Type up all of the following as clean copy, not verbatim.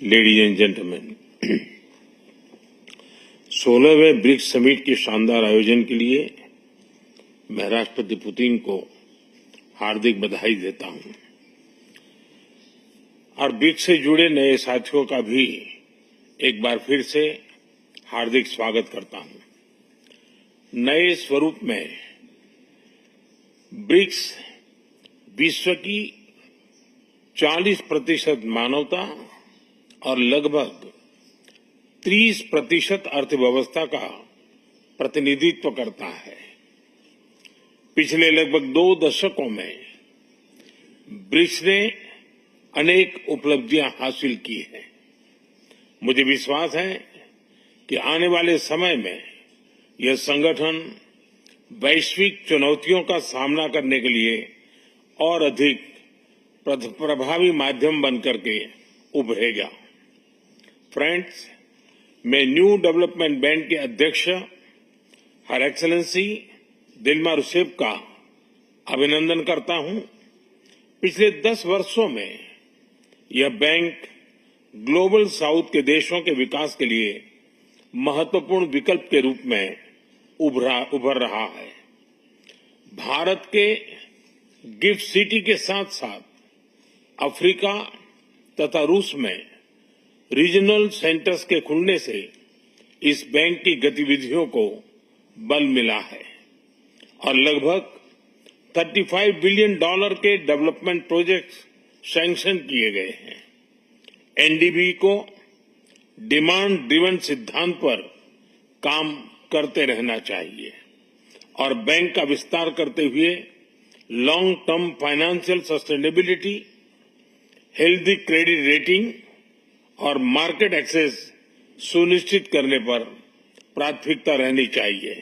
Ladies and gentleman, 16वें BRICS summit के शानदार आयोजन के लिए मैं राष्ट्रपति पुतिन को हार्दिक बधाई देता हूं और ब्रिक्स से जुड़े नए साथियों का भी एक बार फिर से हार्दिक स्वागत करता हूं। नए स्वरूप में ब्रिक्स विश्व की 40% मानवता और लगभग 30% अर्थव्यवस्था का प्रतिनिधित्व करता है। पिछले लगभग 2 दशकों में ब्रिक्स ने अनेक उपलब्धियां हासिल की हैं। मुझे विश्वास है कि आने वाले समय में यह संगठन वैश्विक चुनौतियों का सामना करने के लिए और अधिक प्रभावी माध्यम बनकर के उभरेगा। फ्रेंड्स, मैं न्यू डेवलपमेंट बैंक के अध्यक्ष हर एक्सेलेंसी दिल्मा रूसेफ का अभिनंदन करता हूं। पिछले 10 वर्षों में यह बैंक ग्लोबल साउथ के देशों के विकास के लिए महत्वपूर्ण विकल्प के रूप में उभर रहा है। भारत के गिफ्ट सिटी के साथ साथ अफ्रीका तथा रूस में रीजनल सेंटर्स के खुलने से इस बैंक की गतिविधियों को बल मिला है और लगभग $35 बिलियन के डेवलपमेंट प्रोजेक्ट्स सैंक्शन किए गए हैं। एनडीबी को डिमांड ड्रिवन सिद्धांत पर काम करते रहना चाहिए और बैंक का विस्तार करते हुए long term financial sustainability, healthy credit rating और मार्केट एक्सेस सुनिश्चित करने पर प्राथमिकता रहनी चाहिए।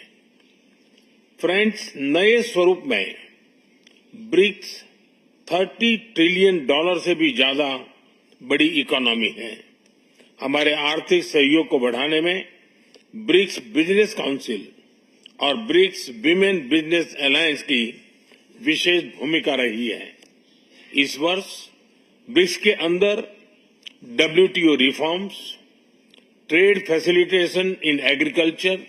फ्रेंड्स, नए स्वरूप में ब्रिक्स $30 ट्रिलियन से भी ज्यादा बड़ी इकोनॉमी है। हमारे आर्थिक सहयोग को बढ़ाने में ब्रिक्स बिजनेस काउंसिल और ब्रिक्स विमेन बिजनेस अलायंस की विशेष भूमिका रही है। इस वर्ष ब्रिक्स के अंदर WTO reforms, trade facilitation in agriculture,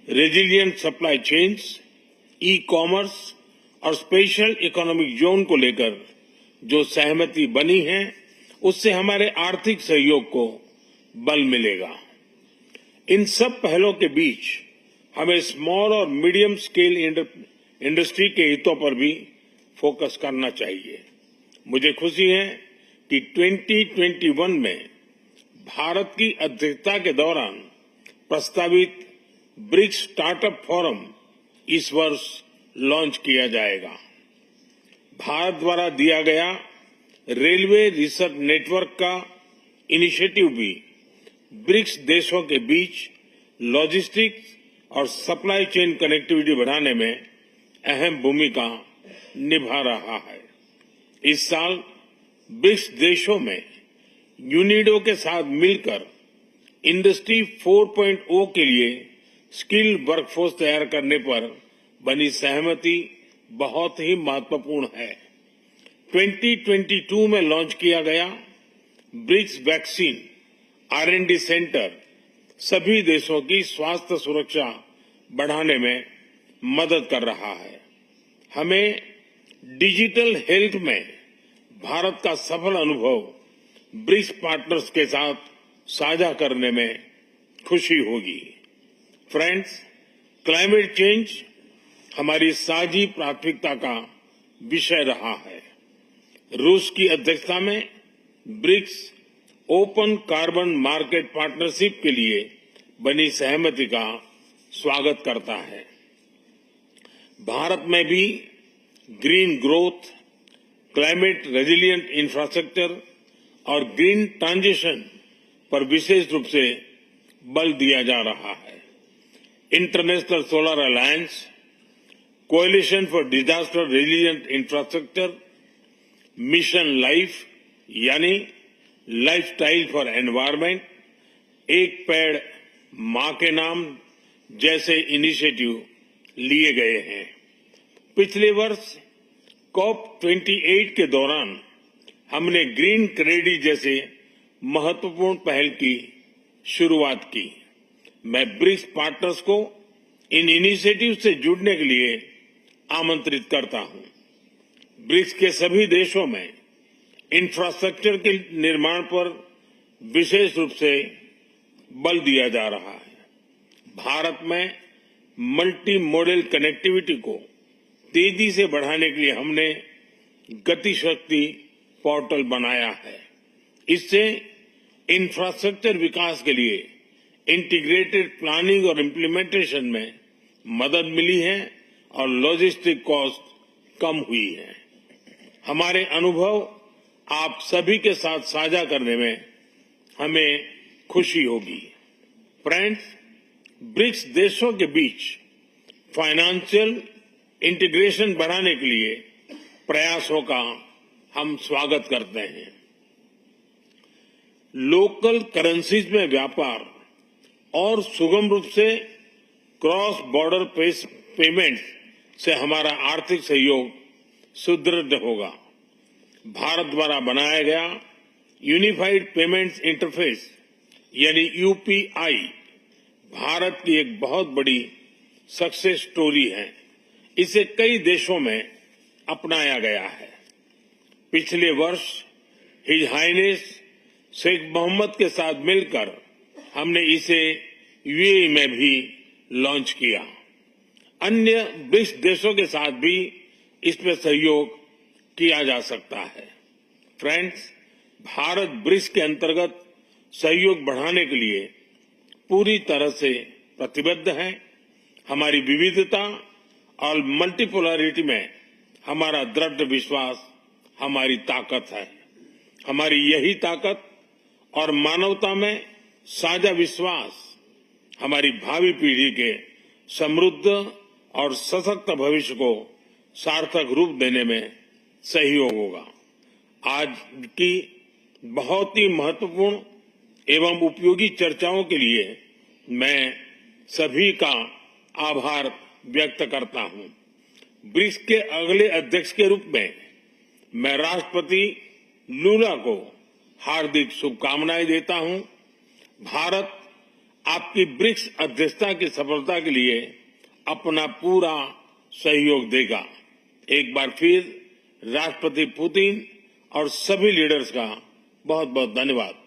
resilient supply chains, e-commerce और स्पेशल इकोनॉमिक जोन को लेकर जो सहमति बनी है, उससे हमारे आर्थिक सहयोग को बल मिलेगा। इन सब पहलों के बीच हमें स्मॉल और मीडियम स्केल इंडस्ट्री के हितों पर भी फोकस करना चाहिए। मुझे खुशी है कि 2021 में भारत की अध्यक्षता के दौरान प्रस्तावित ब्रिक्स स्टार्टअप फोरम इस वर्ष लॉन्च किया जाएगा। भारत द्वारा दिया गया रेलवे रिसर्च नेटवर्क का इनिशिएटिव भी ब्रिक्स देशों के बीच लॉजिस्टिक्स और सप्लाई चेन कनेक्टिविटी बढ़ाने में अहम भूमिका निभा रहा है। इस साल ब्रिक्स देशों में यूनिडो के साथ मिलकर इंडस्ट्री 4.0 के लिए स्किल्ड वर्कफोर्स तैयार करने पर बनी सहमति बहुत ही महत्वपूर्ण है। 2022 में लॉन्च किया गया ब्रिक्स वैक्सीन R&D सेंटर सभी देशों की स्वास्थ्य सुरक्षा बढ़ाने में मदद कर रहा है। हमें डिजिटल हेल्थ में भारत का सफल अनुभव ब्रिक्स पार्टनर्स के साथ साझा करने में खुशी होगी। फ्रेंड्स, क्लाइमेट चेंज हमारी साझी प्राथमिकता का विषय रहा है। रूस की अध्यक्षता में BRICS open carbon market partnership के लिए बनी सहमति का स्वागत करता है। भारत में भी green growth, climate resilient infrastructure और ग्रीन ट्रांजिशन पर विशेष रूप से बल दिया जा रहा है। International solar alliance, coalition for disaster resilient infrastructure, mission life यानी लाइफस्टाइल फॉर एनवायरमेंट, एक पेड़ मां के नाम जैसे इनिशिएटिव लिए गए हैं। पिछले वर्ष COP28 के दौरान हमने ग्रीन क्रेडिट जैसे महत्वपूर्ण पहल की शुरुआत की। मैं ब्रिक्स पार्टनर्स को इन इनिशिएटिव से जुड़ने के लिए आमंत्रित करता हूं। ब्रिक्स के सभी देशों में इंफ्रास्ट्रक्चर के निर्माण पर विशेष रूप से बल दिया जा रहा है। भारत में मल्टी मॉडल कनेक्टिविटी को तेजी से बढ़ाने के लिए हमने गति शक्ति पोर्टल बनाया है। इससे इंफ्रास्ट्रक्चर विकास के लिए इंटीग्रेटेड प्लानिंग और इम्प्लीमेंटेशन में मदद मिली है और लॉजिस्टिक कॉस्ट कम हुई है। हमारे अनुभव आप सभी के साथ साझा करने में हमें खुशी होगी। फ्रेंड्स, ब्रिक्स देशों के बीच फाइनेंशियल इंटीग्रेशन बढ़ाने के लिए प्रयासों का हम स्वागत करते हैं। लोकल करेंसीज में व्यापार और सुगम रूप से क्रॉस बॉर्डर पेमेंट से हमारा आर्थिक सहयोग सुदृढ़ होगा। भारत द्वारा बनाया गया यूनिफाइड पेमेंट्स इंटरफेस यानी यूपीआई भारत की एक बहुत बड़ी सक्सेस स्टोरी है। इसे कई देशों में अपनाया गया है। पिछले वर्ष हिज हाइनेस शेख मोहम्मद के साथ मिलकर हमने इसे यूएई में भी लॉन्च किया। अन्य ब्रिक्स देशों के साथ भी इसमें सहयोग किया जा सकता है। फ्रेंड्स, भारत ब्रिक्स के अंतर्गत सहयोग बढ़ाने के लिए पूरी तरह से प्रतिबद्ध है। हमारी विविधता और मल्टीपोलरिटी में हमारा दृढ़ विश्वास हमारी ताकत है। हमारी यही ताकत और मानवता में साझा विश्वास हमारी भावी पीढ़ी के समृद्ध और सशक्त भविष्य को सार्थक रूप देने में सहयोग होगा। आज की बहुत ही महत्वपूर्ण एवं उपयोगी चर्चाओं के लिए मैं सभी का आभार व्यक्त करता हूं। ब्रिक्स के अगले अध्यक्ष के रूप में मैं राष्ट्रपति लूला को हार्दिक शुभकामनाएं देता हूं। भारत आपकी ब्रिक्स अध्यक्षता की सफलता के लिए अपना पूरा सहयोग देगा। एक बार फिर राष्ट्रपति पुतिन और सभी लीडर्स का बहुत बहुत धन्यवाद।